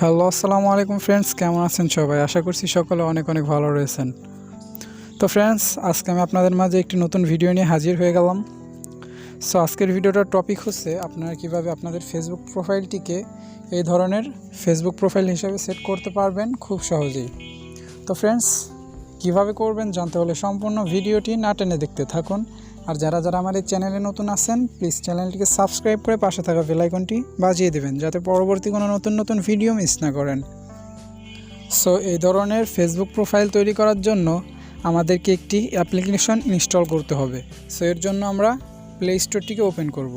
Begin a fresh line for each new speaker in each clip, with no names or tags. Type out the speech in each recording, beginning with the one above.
Hello, আসসালামু আলাইকুম friends, কেমন আছেন সবাই? আশা করছি সকলে অনেক অনেক ভালো রয়েছেন। তো ফ্রেন্ডস, আজকে আমি আপনাদের মাঝে একটি নতুন ভিডিও নিয়ে হাজির হয়ে গেলাম। সো আজকের ভিডিওটার টপিক হচ্ছে আপনারা কিভাবে আপনাদের ফেসবুক প্রোফাইলটিকে এই ধরনের ফেসবুক প্রোফাইল হিসেবে সেট করতে পারবেন খুব সহজেই। তো ফ্রেন্ডস, কিভাবে করবেন জানতে হলে সম্পূর্ণ ভিডিওটি না টেনে দেখতে থাকুন। আর যারা আমার এই চ্যানেলে নতুন আছেন, প্লিজ চ্যানেলটিকে সাবস্ক্রাইব করে পাশে থাকা বেল আইকনটি বাজিয়ে দেবেন, যাতে পরবর্তী কোনো নতুন ভিডিও মিস না করেন। সো এই ধরনের ফেসবুক প্রোফাইল তৈরি করার জন্য আমাদেরকে একটি অ্যাপ্লিকেশন ইনস্টল করতে হবে। সো এর জন্য আমরা প্লে স্টোরটিকে ওপেন করব।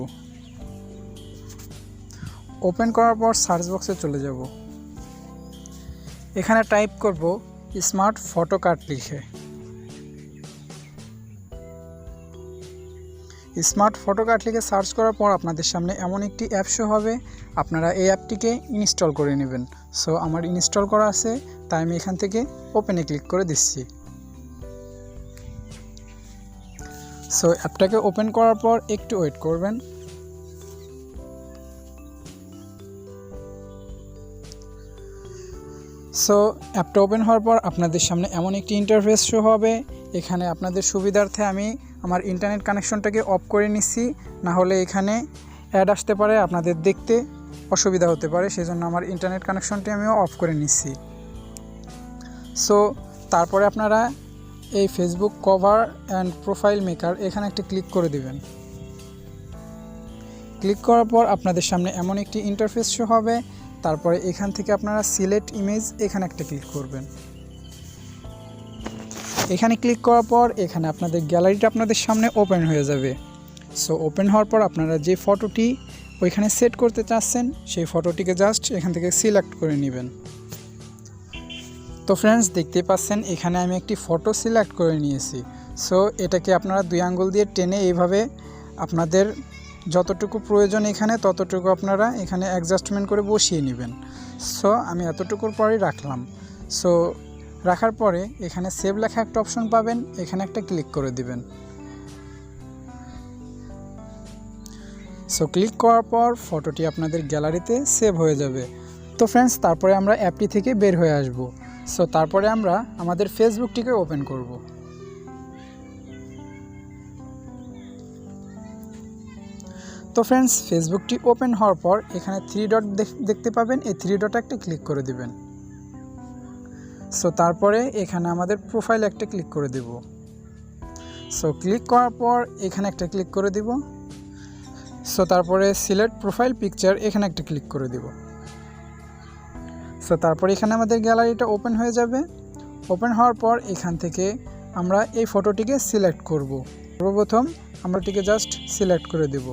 ওপেন করার পর সার্চ বক্সে চলে যাব। এখানে টাইপ করব স্মার্ট ফটো কার্ড লিখে। স্মার্ট ফটো কার্ড লিখে সার্চ করার পর আপনাদের সামনে এমন একটি অ্যাপ শো হবে। আপনারা এই অ্যাপটিকে ইনস্টল করে নেবেন। সো আমার ইনস্টল করা আছে, তাই আমি এখান থেকে ওপেনে ক্লিক করে দিচ্ছি। সো অ্যাপটাকে ওপেন করার পর একটু ওয়েট করবেন। সো অ্যাপটা ওপেন হওয়ার পর আপনাদের সামনে এমন একটি ইন্টারফেস শো হবে। এখানে আপনাদের সুবিধার্থে আমি আমার ইন্টারনেট কানেকশনটাকে অফ করে নিচ্ছি, না হলে এখানে অ্যাড আসতে পারে, আপনাদের দেখতে অসুবিধা হতে পারে, সেজন্য আমার ইন্টারনেট কানেকশনটি আমিও অফ করে নিচ্ছি। সো তারপরে আপনারা এই Facebook cover and profile maker এখানে একটা ক্লিক করে দিবেন। ক্লিক করার পর আপনাদের সামনে এমন একটি ইন্টারফেস শো হবে। তারপরে এখান থেকে আপনারা সিলেক্ট ইমেজ এখানে একটা ক্লিক করবেন। এখানে ক্লিক করার পর এখানে আপনাদের গ্যালারিটা আপনাদের সামনে ওপেন হয়ে যাবে। সো ওপেন হওয়ার পর আপনারা যে ফটোটি ওইখানে সেট করতে চাচ্ছেন সেই ফটোটিকে জাস্ট এখান থেকে সিলেক্ট করে নেবেন। তো ফ্রেন্ডস, দেখতেই পাচ্ছেন এখানে আমি একটি ফটো সিলেক্ট করে নিয়েছি। সো এটাকে আপনারা 2 আঙ্গুল দিয়ে টেনে এইভাবে আপনাদের যতটুকু প্রয়োজন এখানে ততটুকু আপনারা এখানে অ্যাডজাস্টমেন্ট করে বসিয়ে নেবেন। সো আমি এতটুকুর পরেই রাখলাম। সো রাখার পরে এখানে সেভ লেখা একটা অপশন পাবেন, এখানে একটা ক্লিক করে দিবেন। সো ক্লিক করার পর ফটোটি আপনাদের গ্যালারিতে সেভ হয়ে যাবে। তো ফ্রেন্ডস, তারপরে আমরা অ্যাপটি থেকে বের হয়ে আসব। সো তারপরে আমরা আমাদের ফেসবুকটিকে ওপেন করব। তো ফ্রেন্ডস, ফেসবুকটি ওপেন হওয়ার পর এখানে 3 ডট দেখতে পাবেন, এই 3 ডটে একটা ক্লিক করে দিবেন। সো তারপরে এখানে আমাদের প্রোফাইল একটা ক্লিক করে দেব। সো ক্লিক করার পর এখানে একটা ক্লিক করে দিব। সো তারপরে সিলেক্ট প্রোফাইল পিকচার এখানে একটা ক্লিক করে দিব। সো তারপরে এখানে আমাদের গ্যালারিটা ওপেন হয়ে যাবে। ওপেন হওয়ার পর এখান থেকে আমরা এই ফটোটিকে সিলেক্ট করব। সর্বপ্রথম আমরা এটিকে জাস্ট সিলেক্ট করে দেব।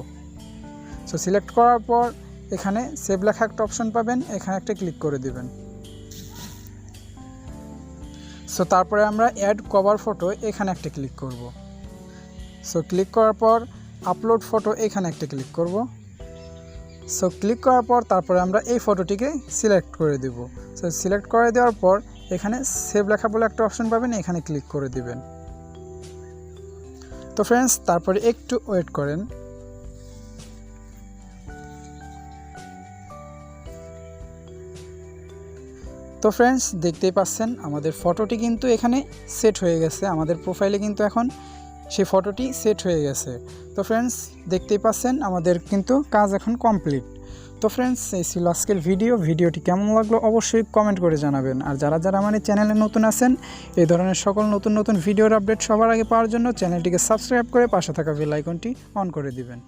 সো সিলেক্ট করার পর এখানে সেভ লেখা একটা অপশন পাবেন, এখানে একটা ক্লিক করে দিবেন। সো তারপরে আমরা অ্যাড কভার ফটো এখানে একটা ক্লিক করব। সো ক্লিক করার পর আপলোড ফটো এখানে একটা ক্লিক করব। সো ক্লিক করার পর তারপরে আমরা এই ফটোটিকে সিলেক্ট করে দেব। সো সিলেক্ট করে দেওয়ার পর এখানে সেভ লেখা বলে একটা অপশন পাবেন, এখানে ক্লিক করে দিবেন। তো ফ্রেন্ডস, তারপরে একটু ওয়েট করেন। তো ফ্রেন্ডস, দেখতেই পাচ্ছেন আমাদের ফটোটি কিন্তু এখানে সেট হয়ে গেছে। আমাদের প্রোফাইলে কিন্তু এখন সেই ফটোটি সেট হয়ে গেছে। তো ফ্রেন্ডস, দেখতেই পাচ্ছেন আমাদের কিন্তু কাজ এখন কমপ্লিট। তো ফ্রেন্ডস, এই ছিল আজকের ভিডিওটি কেমন লাগলো অবশ্যই কমেন্ট করে জানাবেন। আর যারা আমার এই চ্যানেলে নতুন আছেন, এই ধরনের সকল নতুন ভিডিওর আপডেট সবার আগে পাওয়ার জন্য চ্যানেলটিকে সাবস্ক্রাইব করে পাশে থাকা বেল আইকনটি অন করে দিবেন।